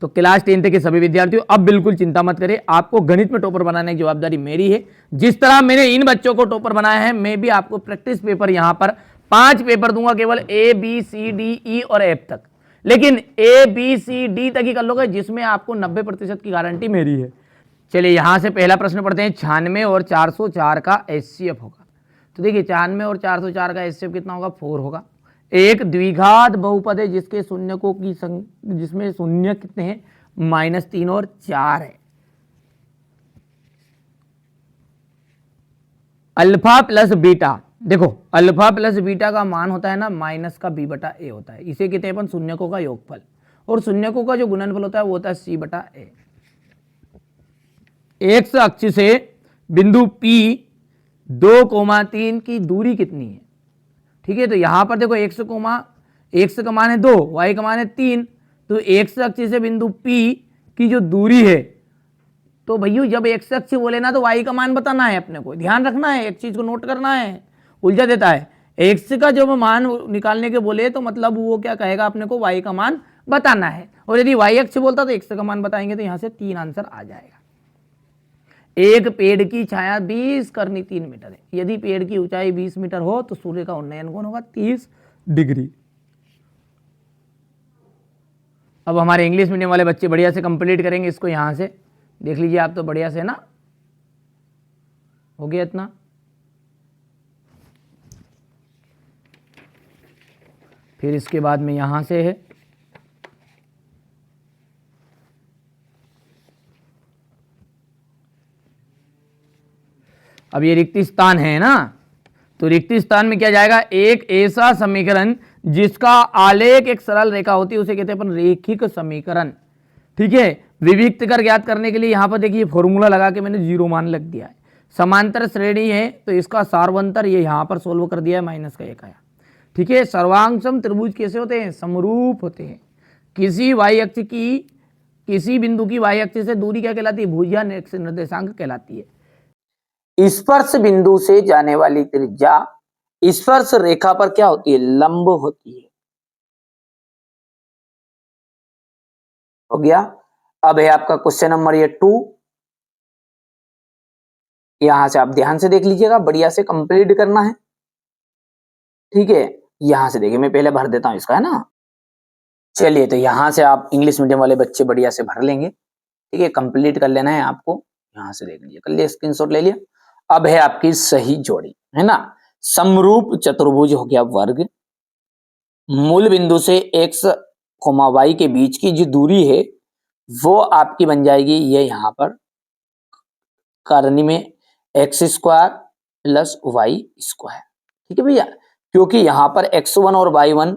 तो क्लास 10 के सभी विद्यार्थियों अब बिल्कुल चिंता मत करें, आपको गणित में टॉपर बनाने की जवाबदारी मेरी है। जिस तरह मैंने इन बच्चों को टॉपर बनाया है, मैं भी आपको प्रैक्टिस पेपर यहां पर 5 पेपर दूंगा, केवल A B C D E और एफ तक। लेकिन ए बी सी डी तक ही कर लोगे, जिसमें आपको 90% की गारंटी मेरी है। चलिए यहां से पहला प्रश्न पढ़ते हैं। 96 और 404 का एचसीएफ होगा। तो देखिए 96 और 404 का एचसीएफ कितना होगा, 4 होगा। एक द्विघात बहुपद है जिसके शून्यकों की जिसमें शून्य कितने हैं, -3 और 4 है। अल्फा प्लस बीटा, देखो अल्फा प्लस बीटा का मान होता है ना माइनस का बी बटा ए होता है। इसे कहते हैं अपन शून्यकों का योगफल, और शून्यकों का जो गुणनफल होता है वो होता है सी बटा ए। एक्स अक्ष से बिंदु P 2,3 की दूरी कितनी है, ठीक है। तो यहां पर देखो एक्स का मान है 2, वाई का मान है 3, तो एक्स अक्ष से बिंदु P की जो दूरी है, तो भैया जब एक्स अक्ष बोले ना तो वाई का मान बताना है, अपने को ध्यान रखना है, एक चीज को नोट करना है, उलझा देता है। एक्स का जब मान निकालने के बोले तो मतलब वो क्या कहेगा, अपने को वाई का मान बताना है, और यदि वाई अक्ष बोलता तो एक्स का मान बताएंगे, तो यहां से 3 आंसर आ जाएगा। एक पेड़ की छाया 20 करनी 3 मीटर है। यदि पेड़ की ऊंचाई 20 मीटर हो तो सूर्य का उन्नयन कोण होगा 30 डिग्री। अब हमारे इंग्लिश मीडियम वाले बच्चे बढ़िया से कंप्लीट करेंगे इसको। यहां से देख लीजिए आप तो बढ़िया से ना, हो गया इतना। फिर इसके बाद में यहां से है अब ये रिक्त स्थान है ना, तो रिक्त स्थान में क्या जाएगा, एक ऐसा समीकरण जिसका आलेख एक सरल रेखा होती है उसे कहते हैं अपन रेखिक समीकरण, ठीक है। विविक्त कर ज्ञात करने के लिए यहां पर देखिए फॉर्मूला लगा के मैंने 0 मान लग दिया है। समांतर श्रेणी है तो इसका सार्वंतर ये यहां पर सोल्व कर दिया है, -1 आया, ठीक है। सर्वांगसम त्रिभुज कैसे होते हैं, समरूप होते हैं। किसी बिंदु की वाई अक्ष से दूरी क्या कहलाती है, भुजा निर्देशांक कहलाती है। स्पर्श बिंदु से जाने वाली त्रिज्या स्पर्श रेखा पर क्या होती है, लंब होती है। हो गया। अब है आपका क्वेश्चन नंबर ये 2। यहां से आप ध्यान से देख लीजिएगा, बढ़िया से कंप्लीट करना है, ठीक है। यहां से देखिए, मैं पहले भर देता हूं इसका, है ना। चलिए तो यहां से आप इंग्लिश मीडियम वाले बच्चे बढ़िया से भर लेंगे, ठीक है। कंप्लीट कर लेना है आपको। यहां से देख लीजिए, कर लिया, स्क्रीनशॉट ले लिया। अब है आपकी सही जोड़ी, है ना। समरूप चतुर्भुज हो गया वर्ग। मूल बिंदु से x, y के बीच की जो दूरी है वो आपकी बन जाएगी ये यहां पर करनी में x² प्लस y², ठीक है भैया। क्योंकि यहां पर x1 और y1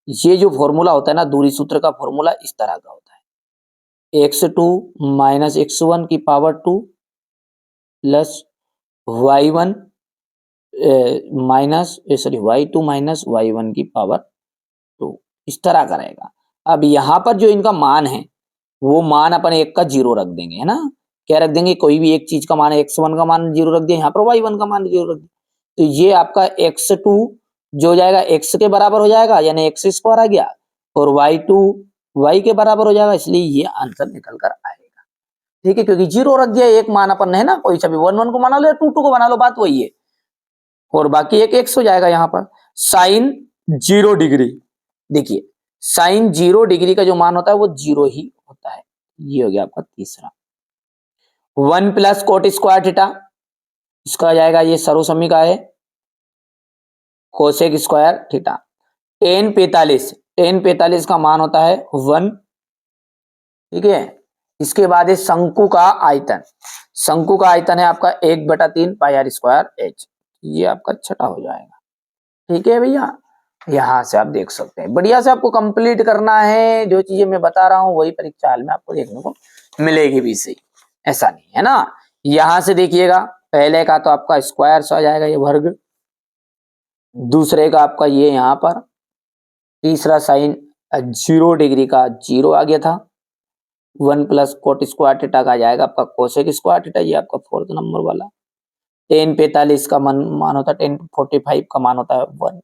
ये जो फॉर्मूला होता है ना, दूरी सूत्र का फॉर्मूला इस तरह का होता है, x2 माइनस x1 की power 2 plus y1 y2 minus y1 की पावर 2, इस तरह का रहेगा। अब यहाँ पर जो इनका मान है वो मान अपन एक का 0 रख देंगे, है ना। क्या रख देंगे, कोई भी एक चीज का मान है, x1 का मान 0 रख दिया, यहाँ पर y1 का मान 0 रख दिया, तो ये आपका x2 जो हो जाएगा x के बराबर हो जाएगा, यानी x² आ गया, और y2 y के बराबर हो जाएगा, इसलिए ये आंसर निकल कर आएगा, ठीक है। क्योंकि 0 रख दिया, एक मान अपन है ना, कोई सा भी 1 को बना लो या 2 को बना लो, बात वही है, और बाकी एक x हो जाएगा। यहाँ पर साइन 0 डिग्री, देखिए साइन 0 डिग्री का जो मान होता है वो 0 ही होता है। ये हो गया आपका तीसरा। 1 प्लस कोट स्क्वायर थीटा, इसका आ जाएगा, ये सर्वसम्मी का है, कोसेक स्क्वायर थीटा। tan 45 का मान होता है 1, ठीक है। इसके बाद है शंकु का आयतन। शंकु का आयतन है आपका 1/3 πr²h, ये आपका छठा हो जाएगा, ठीक है भैया। यहां से आप देख सकते हैं, बढ़िया से आपको कंप्लीट करना है, जो चीजें मैं बता रहा हूं वही परीक्षा हाल में आपको देखने को मिलेगी भी सही, ऐसा नहीं है ना। यहां से देखिएगा, पहले का तो आपका स्क्वायर से आ जाएगा ये वर्ग, दूसरे का आपका ये यहाँ पर, तीसरा साइन 0 डिग्री का 0 आ गया था, 1 प्लस कोट स्क्वायर थीटा का आ जाएगा आपका कोसेक स्क्वायर थीटा, ये आपका 4th नंबर वाला। tan 45 का मान होता है, tan 45 का मान होता है 1,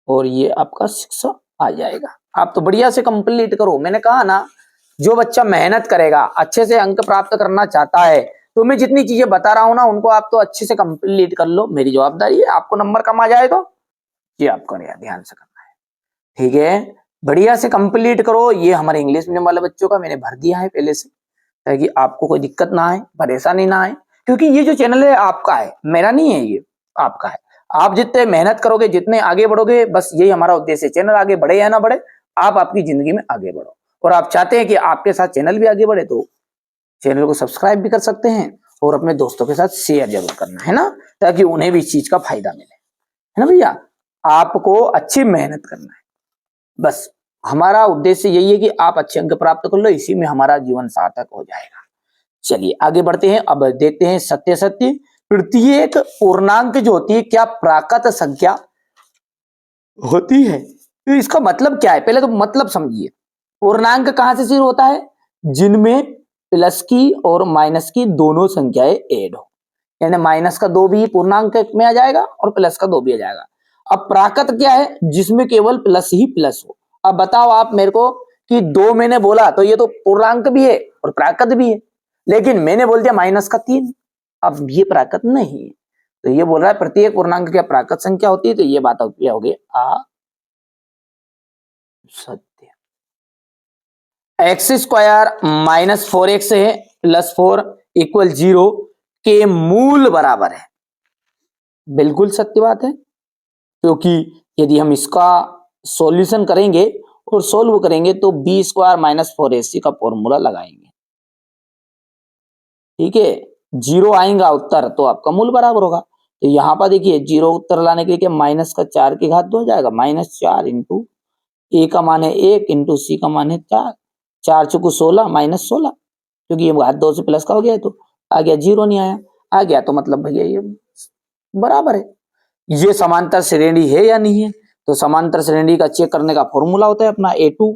और ये आपका 6 आ जाएगा। आप तो बढ़िया से कंप्लीट करो। मैंने कहा ना, जो बच्चा मेहनत करेगा, अच्छे से अंक प्राप्त करना चाहता है, तो मैं जितनी चीजें बता रहा हूं ना, उनको आप तो अच्छे से कंप्लीट कर लो। मेरी जवाबदारी है, आपको नंबर कम आ जाए तो ये आपका ध्यान से करना है, ठीक है। बढ़िया से कंप्लीट करो। ये हमारे इंग्लिश मीडियम वाले बच्चों का मैंने भर दिया है पहले से, ताकि आपको कोई दिक्कत ना आए, परेशानी ना आए, क्योंकि ये जो चैनल है आपका है, मेरा नहीं है, ये आपका है। आप जितने मेहनत करोगे, जितने आगे बढ़ोगे, बस यही हमारा उद्देश्य है। चैनल आगे बढ़े या ना बढ़े, आप आपकी जिंदगी में आगे बढ़ो। और आप चाहते हैं कि आपके साथ चैनल भी आगे बढ़े, तो चैनल को सब्सक्राइब भी कर सकते हैं और अपने दोस्तों के साथ शेयर जरूर करना है ना, ताकि उन्हें भी इस चीज का फायदा मिले, है ना भैया। आपको अच्छी मेहनत करना है, बस हमारा उद्देश्य यही है कि आप अच्छे अंक प्राप्त कर लो, इसी में हमारा जीवन सार्थक हो जाएगा। चलिए आगे बढ़ते हैं। अब देखते हैं सत्य सत्य। प्रत्येक पूर्णांक जो होती है, क्या प्राकृत संख्या होती है? तो इसका मतलब क्या है, पहले तो मतलब समझिए। पूर्णांक कहां से शुरू होता है? जिनमें प्लस की और माइनस की दोनों संख्याएं ऐड हो, यानी माइनस का 2 भी पूर्णांक में आ जाएगा और प्लस का 2 भी आ जाएगा। अब प्राकृत क्या है? जिसमें केवल प्लस ही प्लस हो। अब बताओ आप मेरे को कि 2 मैंने बोला तो ये तो पूर्णांक भी है और प्राकृत भी है, लेकिन मैंने बोल दिया माइनस का 3, अब ये प्राकृत नहीं है। तो ये बोल रहा है प्रत्येक पूर्णांक क्या प्राकृत संख्या होती है, तो ये बात क्या होगी? सत्य। एक्स स्क्वायर माइनस 4x है प्लस 4 इक्वल 0 के मूल बराबर है। बिल्कुल सत्य बात है, क्योंकि यदि हम इसका सॉल्यूशन करेंगे और सोल्व करेंगे तो बी स्क्वायर माइनस 4ac का फॉर्मूला लगाएंगे, ठीक है। 0 आएगा उत्तर तो आपका मूल बराबर होगा। तो यहां पर देखिए 0 उत्तर लाने के लिए माइनस का 4 की घात 2 हो जाएगा, -4 इंटू ए का मान है 1 इंटू सी का मान है 4, 4 चुकू 16 -16, क्योंकि ये घात 2 से प्लस का हो गया, तो आ गया 0 नहीं आया, आ गया तो मतलब भैया ये बराबर है। ये समांतर श्रेणी है या नहीं है? तो समांतर श्रेणी का चेक करने का फॉर्मूला होता है अपना a2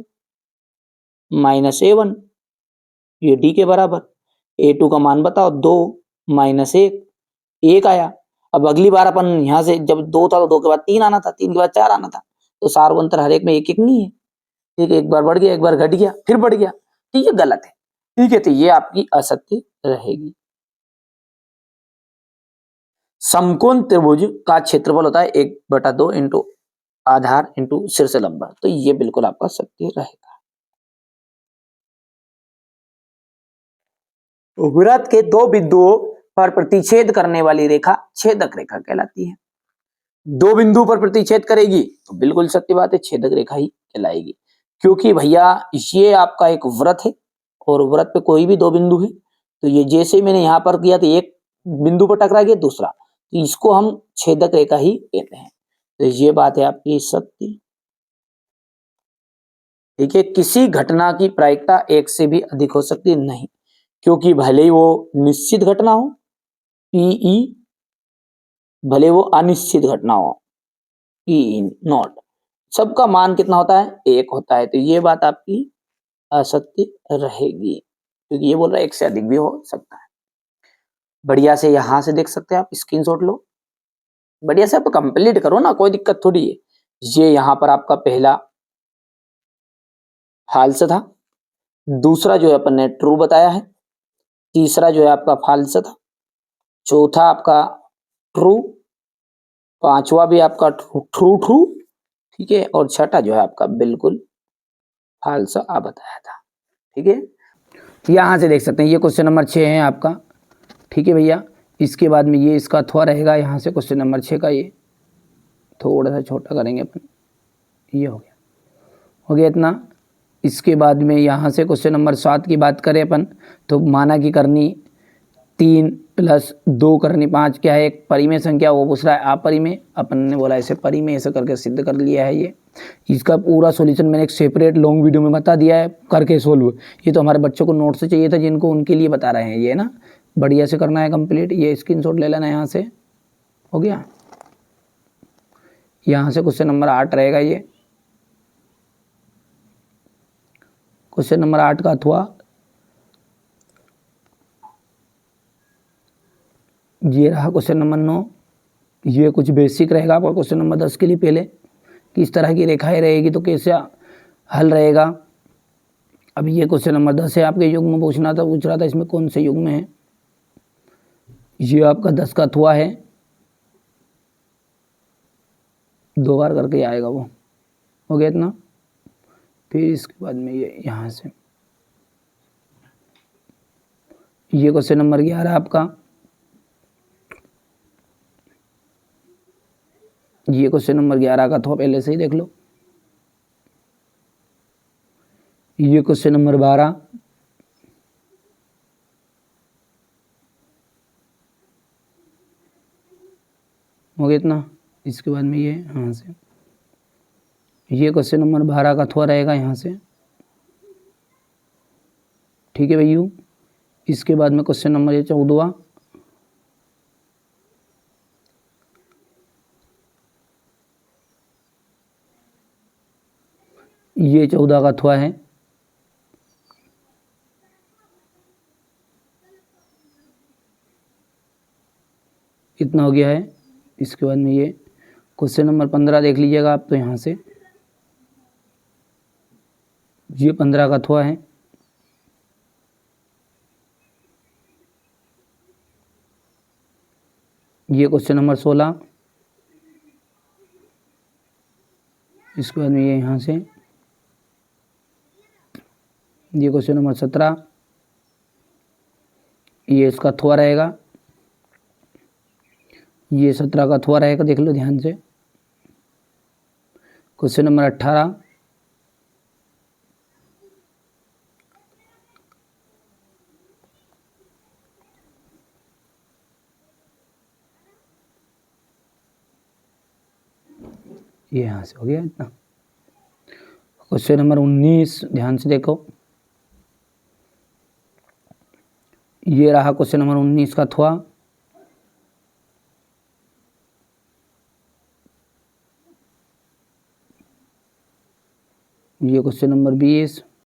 माइनस a1, ये d के बराबर। a2 का मान बताओ 2 माइनस 1 आया। अब अगली बार अपन यहां से जब 2 था तो 2 के बाद 3 आना था, 3 के बाद 4 आना था, तो सार्वंतर हर एक में 1 1 नहीं है, ठीक है। एक बार बढ़ गया, एक बार घट गया, फिर बढ़ गया, तो ये गलत है, ठीक है। तो ये आपकी असत्य रहेगी। समकोण त्रिभुज का क्षेत्रफल होता है 1/2 इंटू आधार इंटू शीर्ष लंबा, तो ये बिल्कुल आपका सत्य रहेगा। वृत्त के 2 बिंदुओं पर प्रतिच्छेद करने वाली रेखा छेदक रेखा कहलाती है। 2 बिंदु पर प्रतिच्छेद करेगी तो बिल्कुल सत्य बात है, छेदक रेखा ही कहलाएगी, क्योंकि भैया ये आपका एक वृत्त है और वृत्त पे कोई भी 2 बिंदु है, तो ये जैसे मैंने यहां पर किया तो एक बिंदु पर टकरा गया दूसरा, तो इसको हम छेदक रेखा ही कहते हैं। तो ये बात है आपकी सत्य, ठीक है। किसी घटना की प्रायिकता 1 से भी अधिक हो सकती नहीं, क्योंकि भले ही वो निश्चित घटना हो पीई, भले वो अनिश्चित घटना हो पी नॉट, सबका मान कितना होता है? 1 होता है। तो ये बात आपकी असत्य रहेगी, क्योंकि ये बोल रहा है 1 से अधिक भी हो सकता है। बढ़िया से यहां से देख सकते हैं आप, स्क्रीनशॉट लो, बढ़िया से आप कंप्लीट करो ना, कोई दिक्कत थोड़ी है। ये यहां पर आपका पहला फाल्स था, दूसरा जो है अपन ने ट्रू बताया है, तीसरा जो है आपका फाल्स था, चौथा आपका ट्रू, पांचवा भी आपका ट्रू ट्रू, ठीक है, और छठा जो है आपका बिल्कुल फाल्स आ बताया था, ठीक है। यहां से देख सकते हैं ये क्वेश्चन नंबर 6 है आपका, ठीक है भैया। इसके बाद में ये इसका अथवा रहेगा, यहाँ से क्वेश्चन नंबर 6 का ये थोड़ा सा छोटा करेंगे अपन, ये हो गया इतना। इसके बाद में यहाँ से क्वेश्चन नंबर 7 की बात करें अपन, तो माना की करनी 3 + 2 करनी 5 क्या है? एक परिमेय संख्या, वो पूछ रहा है अपरिमेय, अपन ने बोला ऐसे परिमेय, ऐसे करके सिद्ध कर लिया है ये। इसका पूरा सॉल्यूशन मैंने एक सेपरेट लॉन्ग वीडियो में बता दिया है करके सोल्व। ये तो हमारे बच्चों को नोट से चाहिए था जिनको, उनके लिए बता रहे हैं ये ना, बढ़िया से करना है कंप्लीट। ये स्क्रीनशॉट ले लेना, यहाँ से हो गया। यहाँ से क्वेश्चन नंबर 8 रहेगा ये, क्वेश्चन नंबर 8 का अथवा ये रहा क्वेश्चन नंबर 9। ये कुछ बेसिक रहेगा आपका क्वेश्चन नंबर 10 के लिए, पहले किस तरह की रेखाएं रहेगी तो कैसे हल रहेगा। अब ये क्वेश्चन नंबर 10 है, आपके युग्म पूछ रहा था इसमें कौन से युग्म है। ये आपका 10 का अथवा है, 2 बार करके आएगा वो, हो गया इतना। फिर इसके बाद में ये यहाँ से ये क्वेश्चन नंबर 11 आपका, ये क्वेश्चन नंबर 11 का अथवा पहले से ही देख लो। ये क्वेश्चन नंबर 12, हो गया इतना। इसके बाद में ये यहाँ से ये क्वेश्चन नंबर 12 का अथवा रहेगा यहाँ से, ठीक है भैया। इसके बाद में क्वेश्चन नंबर ये 14, ये 14 का अथवा है, इतना हो गया है। इसके बाद में ये क्वेश्चन नंबर 15 देख लीजिएगा आप, तो यहाँ से ये 15 का अथवा है, ये क्वेश्चन नंबर 16, इसके बाद में ये यहाँ से ये क्वेश्चन नंबर 17, ये इसका अथवा रहेगा, ये 17 का अथवा रहेगा, देख लो ध्यान से। क्वेश्चन नंबर 18, ये यहाँ से हो गया इतना। क्वेश्चन नंबर 19 ध्यान से देखो, ये रहा क्वेश्चन नंबर 19 का अथवा, ये क्वेश्चन नंबर 20,